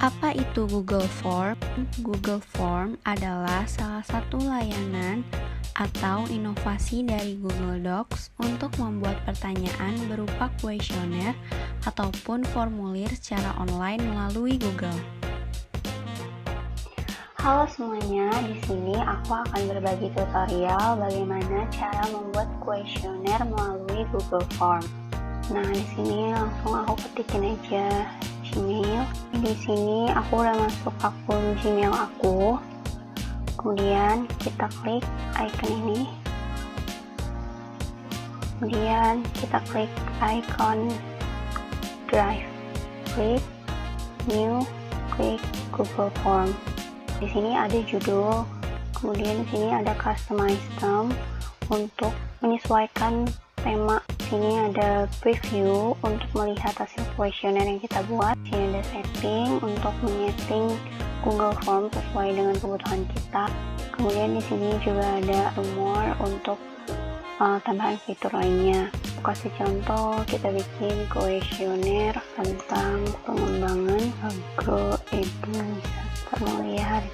Apa itu Google Form? Google Form adalah salah satu layanan atau inovasi dari Google Docs untuk membuat pertanyaan berupa kuesioner ataupun formulir secara online melalui Google. Halo semuanya, di sini aku akan berbagi tutorial bagaimana cara membuat kuesioner melalui Google Form. Nah, di sini langsung aku ketikin aja Gmail. Di sini aku udah masuk akun Gmail aku. Kemudian kita klik icon ini. Kemudian kita klik icon Drive. Klik New, klik Google Form. Di sini ada judul, kemudian di sini ada customize theme untuk menyesuaikan tema. Di sini ada preview untuk melihat hasil kuesioner yang kita buat. Di sini ada setting untuk menyeting Google Form sesuai dengan kebutuhan kita. Kemudian di sini juga ada more untuk tambahan fitur lainnya. Kasih contoh, kita bikin kuesioner tentang pengembangan agroedukasi melihat.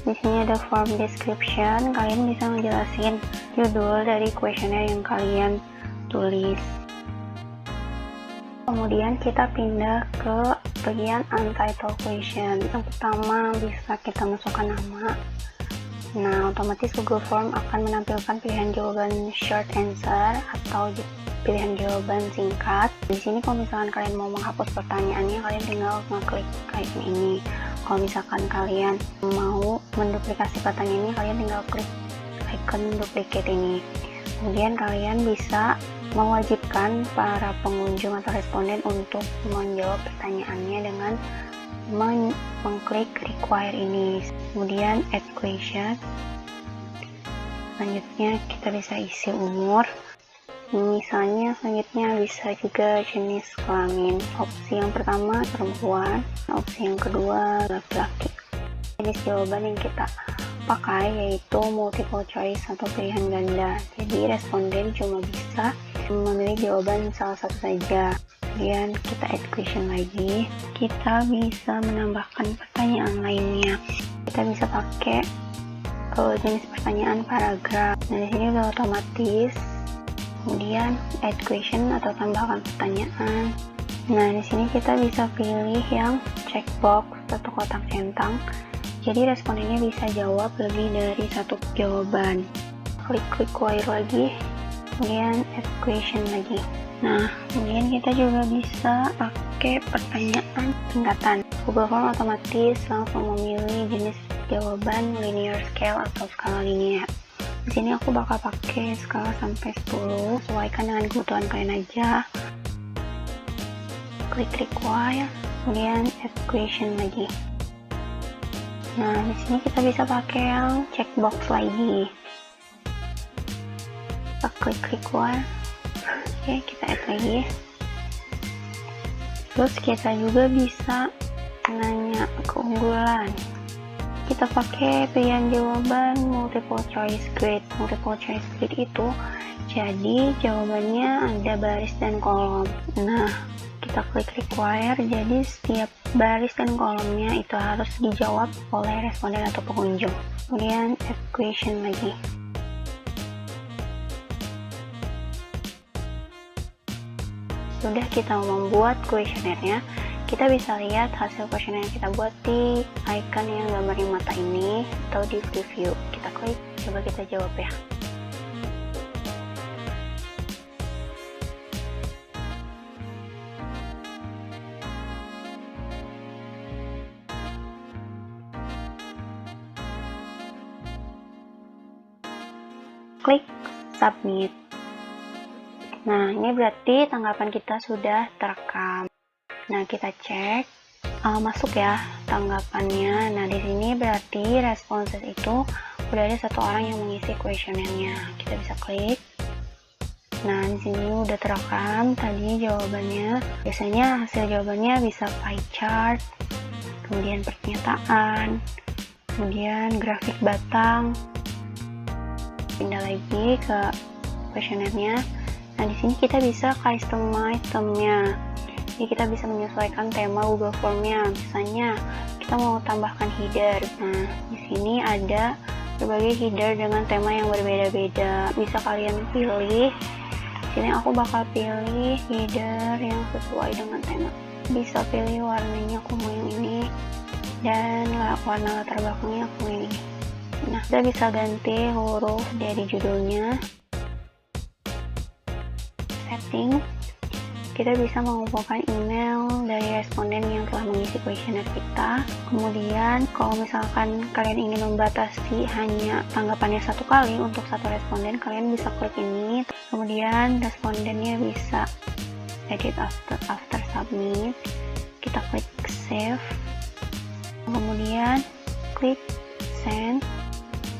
Di sini ada form description, kalian bisa menjelaskan judul dari kuesioner yang kalian tulis. Kemudian kita pindah ke bagian untitled question. Yang pertama bisa kita masukkan nama. Nah, otomatis Google Form akan menampilkan pilihan jawaban short answer atau pilihan jawaban singkat. Di sini kalau misalkan kalian mau menghapus pertanyaannya, kalian tinggal mengklik icon ini. Kalau misalkan kalian mau menduplikasi pertanyaan ini, kalian tinggal klik icon duplicate ini. Kemudian kalian bisa mewajibkan para pengunjung atau responden untuk menjawab pertanyaannya dengan mengklik require ini. Kemudian add question. Selanjutnya kita bisa isi umur. Misalnya selanjutnya bisa juga jenis kelamin. Opsi yang pertama perempuan, opsi yang kedua laki-laki. Jenis jawaban yang kita pakai yaitu multiple choice atau pilihan ganda. Jadi responden cuma bisa memilih jawaban salah satu saja. Kemudian kita add question lagi. Kita bisa menambahkan pertanyaan lainnya. Kita bisa pakai jenis pertanyaan paragraf. Nah, di sini udah otomatis. Kemudian add question atau tambahkan pertanyaan. Nah, di sini kita bisa pilih yang checkbox atau kotak centang. Jadi respondennya bisa jawab lebih dari satu jawaban. Klik require lagi. Kemudian add question lagi. Nah, kemudian kita juga bisa pakai pertanyaan tingkatan. Google Form otomatis langsung memilih jenis jawaban linear scale atau skala linear. Di sini aku bakal pakai skala sampai 10, sesuaikan dengan kebutuhan kalian aja. Klik require, kemudian add question lagi. Nah, di sini kita bisa pakai yang checkbox lagi. Kita klik require. Oke, kita add lagi. Terus kita juga bisa nanya keunggulan. Kita pakai pilihan jawaban multiple choice grid. Multiple choice grid itu jadi jawabannya ada baris dan kolom. Nah, kita klik require, jadi setiap baris dan kolomnya itu harus dijawab oleh responden atau pengunjung. Kemudian add question lagi. Sudah kita membuat kuesionernya, kita bisa lihat hasil kuesioner yang kita buat di icon yang gambarnya mata ini atau di preview. Kita klik, coba kita jawab ya. Klik submit. Nah, ini berarti tanggapan kita sudah terekam. Nah, kita cek masuk ya tanggapannya. Nah, di sini berarti responses itu udah ada satu orang yang mengisi kuesionernya. Kita bisa klik. Nah, di sini udah terekam tadi jawabannya. Biasanya hasil jawabannya bisa pie chart, kemudian pernyataan, kemudian grafik batang. Pindah lagi ke kuesionernya. Nah, di sini kita bisa customize theme-nya. Jadi kita bisa menyesuaikan tema Google Form-nya. Misalnya kita mau tambahkan header. Nah, di sini ada berbagai header dengan tema yang berbeda-beda. Bisa kalian pilih. Di sini aku bakal pilih header yang sesuai dengan tema. Bisa pilih warnanya aku mau yang ini, dan warna latar belakangnya aku ini. Nah, kita bisa ganti huruf dari judulnya. Setting, kita bisa mengumpulkan email dari responden yang telah mengisi kuesioner kita. Kemudian kalau misalkan kalian ingin membatasi hanya tanggapannya satu kali untuk satu responden, kalian bisa klik ini. Kemudian respondennya bisa edit after submit. Kita klik save, kemudian klik send.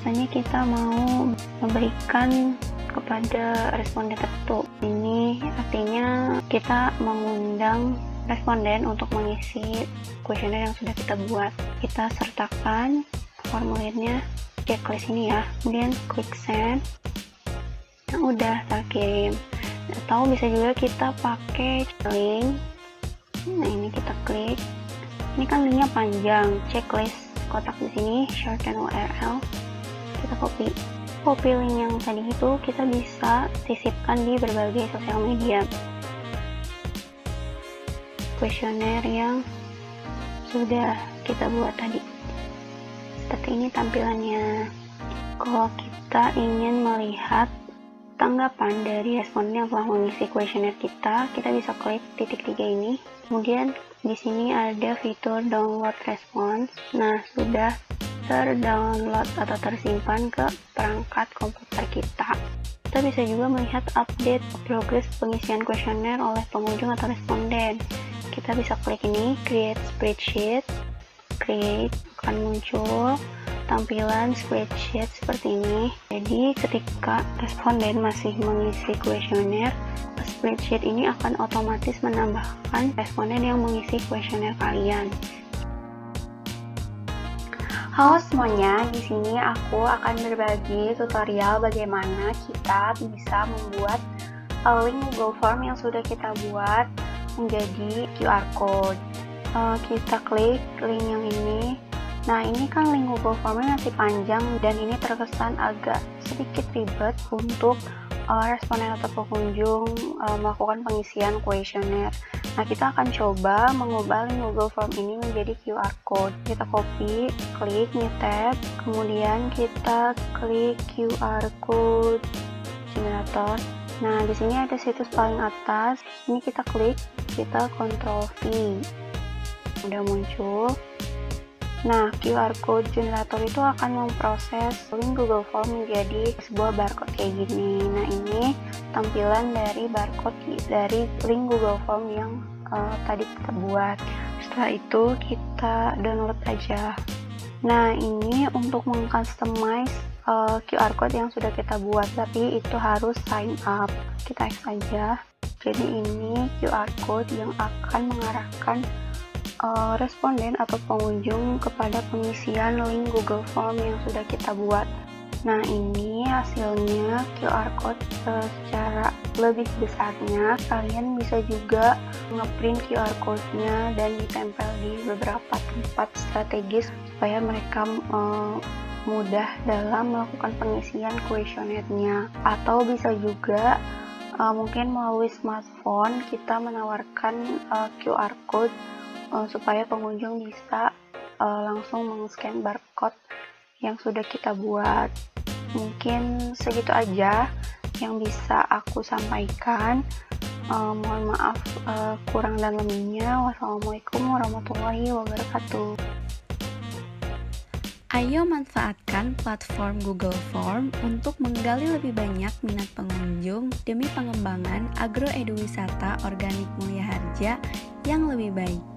Misalnya kita mau memberikan kepada responden tertentu. Ini artinya kita mengundang responden untuk mengisi kuesioner yang sudah kita buat. Kita sertakan formulirnya, checklist ini ya. Kemudian klik send. Nah, udah terkirim. Atau bisa juga kita pakai link. Nah, ini kita klik. Ini kan linknya panjang. Checklist kotak di sini, shorten URL. Kita copy link yang tadi itu, kita bisa sisipkan di berbagai sosial media. Kuesioner yang sudah kita buat tadi, seperti ini tampilannya. Kalau kita ingin melihat tanggapan dari responden yang telah mengisi kuesioner kita bisa klik titik 3 ini. Kemudian di sini ada fitur download response. Nah, sudah terdownload atau tersimpan ke perangkat komputer kita. Kita bisa juga melihat update progres pengisian kuesioner oleh pengunjung atau responden. Kita bisa klik ini, create spreadsheet. Create, akan muncul tampilan spreadsheet seperti ini. Jadi ketika responden masih mengisi kuesioner, spreadsheet ini akan otomatis menambahkan responden yang mengisi kuesioner kalian. Halo semuanya, di sini aku akan berbagi tutorial bagaimana kita bisa membuat link Google Form yang sudah kita buat menjadi QR Code. Kita klik link yang ini. Nah, ini kan link Google Form-nya masih panjang dan ini terkesan agak sedikit ribet untuk responden atau pengunjung melakukan pengisian kuesioner. Nah, kita akan coba mengubah link Google Form ini menjadi QR Code. Kita copy, klik new tab, kemudian kita klik QR Code generator. Nah, di sini ada situs paling atas. Ini kita klik, kita Ctrl V. Udah muncul. Nah, QR Code Generator itu akan memproses link Google Form menjadi sebuah barcode kayak gini. Nah, ini tampilan dari barcode dari link Google Form yang tadi kita buat. Setelah itu kita download aja. Nah, ini untuk mengcustomize QR Code yang sudah kita buat, tapi itu harus sign up. Kita X aja. Jadi ini QR Code yang akan mengarahkan responden atau pengunjung kepada pengisian link Google Form yang sudah kita buat. Nah, ini hasilnya QR Code secara lebih besarnya. Kalian bisa juga ngeprint QR Code-nya dan ditempel di beberapa tempat strategis supaya mereka mudah dalam melakukan pengisian kuesionernya. Atau bisa juga mungkin melalui smartphone kita menawarkan QR Code supaya pengunjung bisa langsung meng-scan barcode yang sudah kita buat. Mungkin segitu aja yang bisa aku sampaikan. Mohon maaf kurang dan lebihnya. Wassalamualaikum warahmatullahi wabarakatuh. Ayo manfaatkan platform Google Form untuk menggali lebih banyak minat pengunjung demi pengembangan agroeduwisata organik Mulia Harja yang lebih baik.